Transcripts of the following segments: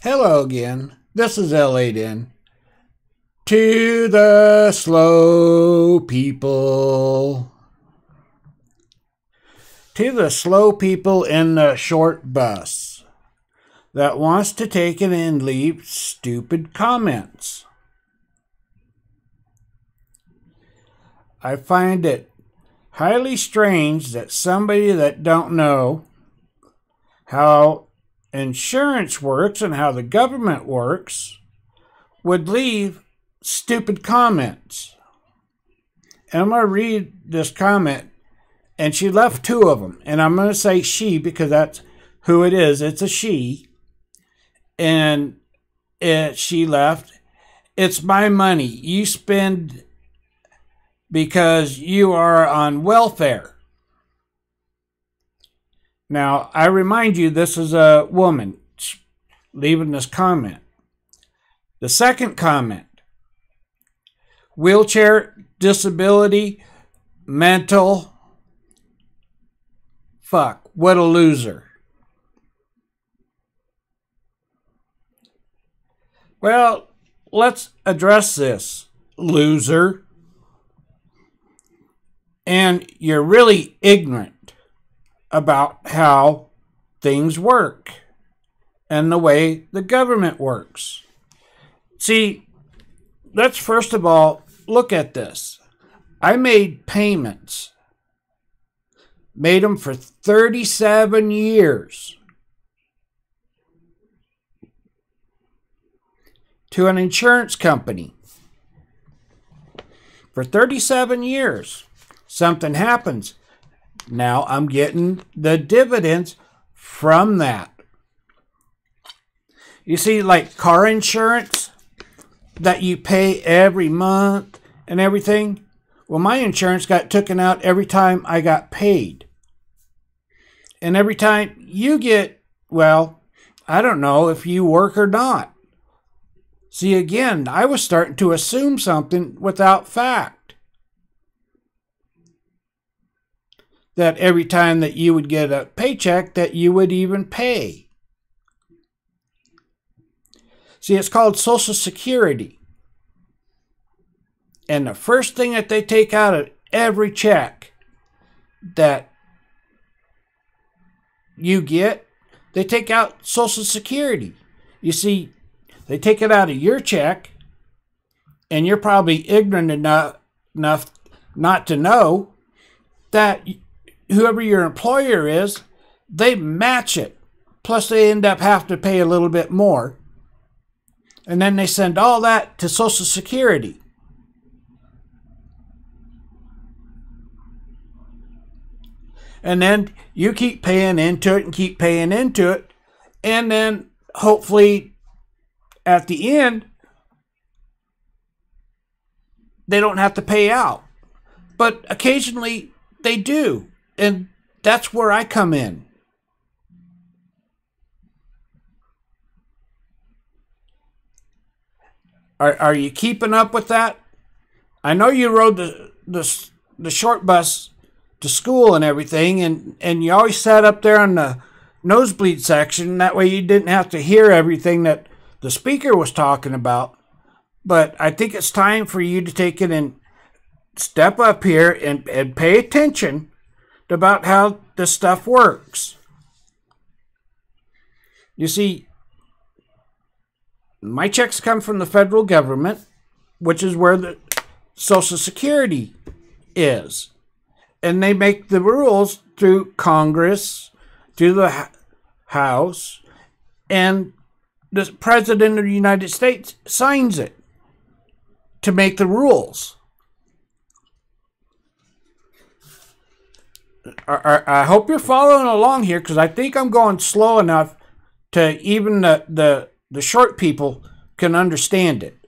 Hello again. This is L8N. To the slow people. To the slow people in the short bus that wants to take it and leave stupid comments. I find it highly strange that somebody that don't know how insurance works and how the government works would leave stupid comments. And I'm going to read this comment, and she left two of them, and I'm going to say she because that's who it is. It's a she, and she left, "It's my money you spend because you are on welfare." Now, I remind you, this is a woman leaving this comment. The second comment: wheelchair, disability, mental. Fuck, what a loser. Well, let's address this, loser. And you're really ignorant about how things work and the way the government works. See, let's first of all look at this. I made payments, made them for 37 years to an insurance company. For 37 years, something happens. Now I'm getting the dividends from that. You see, like car insurance that you pay every month and everything. Well, my insurance got taken out every time I got paid. And every time you get, well, I don't know if you work or not. See, again, I was starting to assume something without fact. That every time that you would get a paycheck that you would even pay. See, it's called Social Security. And the first thing that they take out of every check that you get, they take out Social Security. You see, they take it out of your check, and you're probably ignorant enough not to know that whoever your employer is, they match it. Plus they end up having to pay a little bit more. And then they send all that to Social Security. And then you keep paying into it and keep paying into it. And then hopefully at the end, they don't have to pay out. But occasionally they do. And that's where I come in. Are you keeping up with that? I know you rode the short bus to school and everything, and you always sat up there on the nosebleed section. That way you didn't have to hear everything that the speaker was talking about. But I think it's time for you to take it and step up here and pay attention about how this stuff works. You see, my checks come from the federal government, which is where the Social Security is. And they make the rules through Congress, through the House, and the President of the United States signs it to make the rules. I hope you're following along here, because I think I'm going slow enough to even the short people can understand it.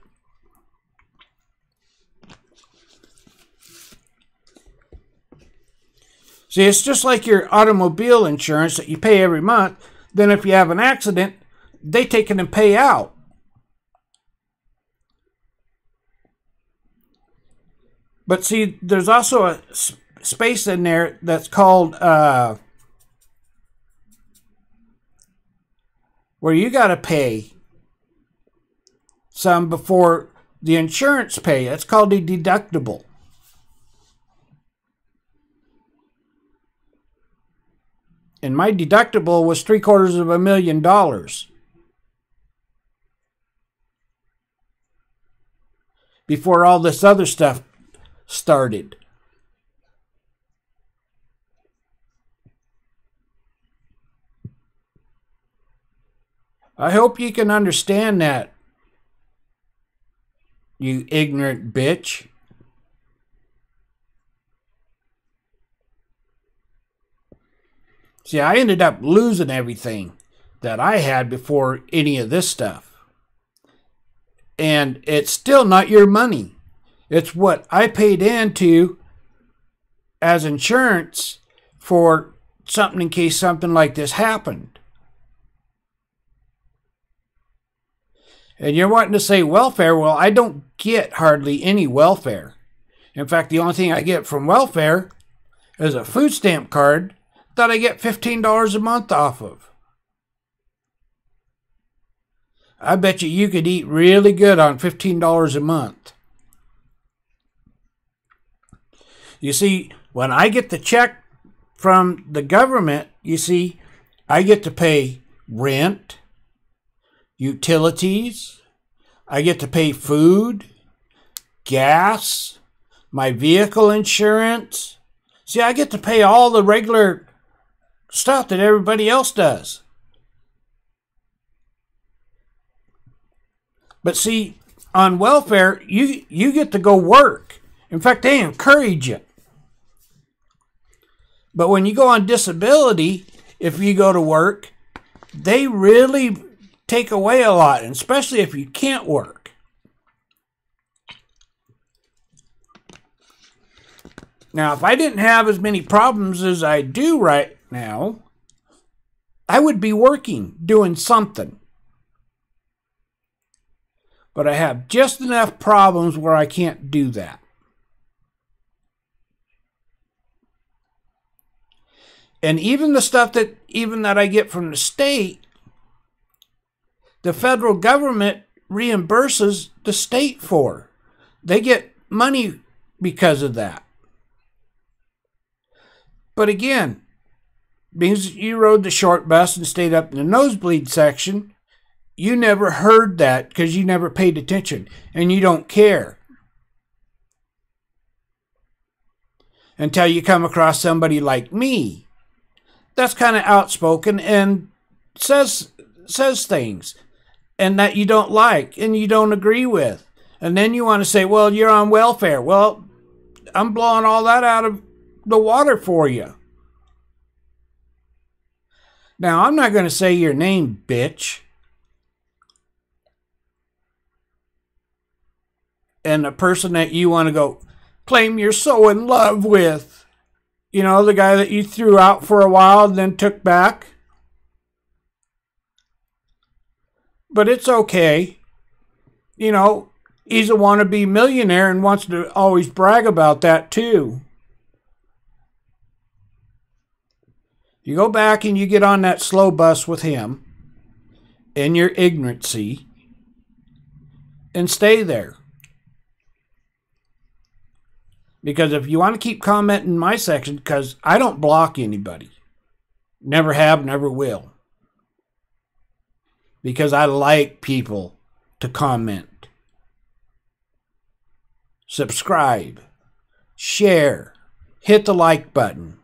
See, it's just like your automobile insurance that you pay every month. Then if you have an accident, they take it and pay out. But see, there's also a space in there that's called where you got to pay some before the insurance pay. That's called a deductible. And my deductible was $750,000 before all this other stuff started. I hope you can understand that, you ignorant bitch. See, I ended up losing everything that I had before any of this stuff. And it's still not your money. It's what I paid into as insurance for something in case something like this happened. And you're wanting to say welfare. Well, I don't get hardly any welfare. In fact, the only thing I get from welfare is a food stamp card that I get $15 a month off of. I bet you could eat really good on $15 a month. You see, when I get the check from the government, you see, I get to pay rent, utilities, I get to pay food, gas, my vehicle insurance. See, I get to pay all the regular stuff that everybody else does. But see, on welfare, you get to go work. In fact, they encourage you. But when you go on disability, if you go to work, they really take away a lot, and especially if you can't work. Now, if I didn't have as many problems as I do right now, I would be working, doing something. But I have just enough problems where I can't do that. And even the stuff that I get from the state, the federal government reimburses the state for. They get money because of that. But again, because you rode the short bus and stayed up in the nosebleed section, you never heard that because you never paid attention and you don't care. Until you come across somebody like me that's kind of outspoken and says things and that you don't like and you don't agree with. And then you want to say, well, you're on welfare. Well, I'm blowing all that out of the water for you. Now, I'm not going to say your name, bitch. And the person that you want to go claim you're so in love with. You know, the guy that you threw out for a while and then took back. But it's okay. You know, he's a wannabe millionaire and wants to always brag about that too. You go back and you get on that slow bus with him in your ignorancy and stay there. Because if you want to keep commenting in my section, because I don't block anybody. Never have, never will. Because I like people to comment. Subscribe. Share. Hit the like button.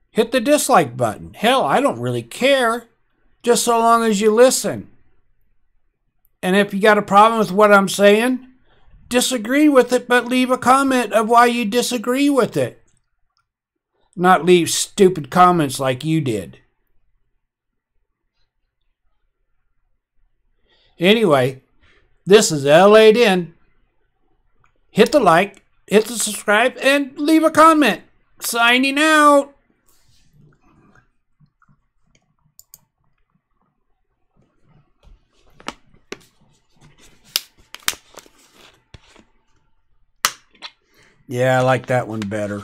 Hit the dislike button. Hell, I don't really care. Just so long as you listen. And if you got a problem with what I'm saying, disagree with it, but leave a comment of why you disagree with it. Not leave stupid comments like you did. Anyway, this is LA'd In. Hit the like, hit the subscribe, and leave a comment. Signing out. Yeah, I like that one better.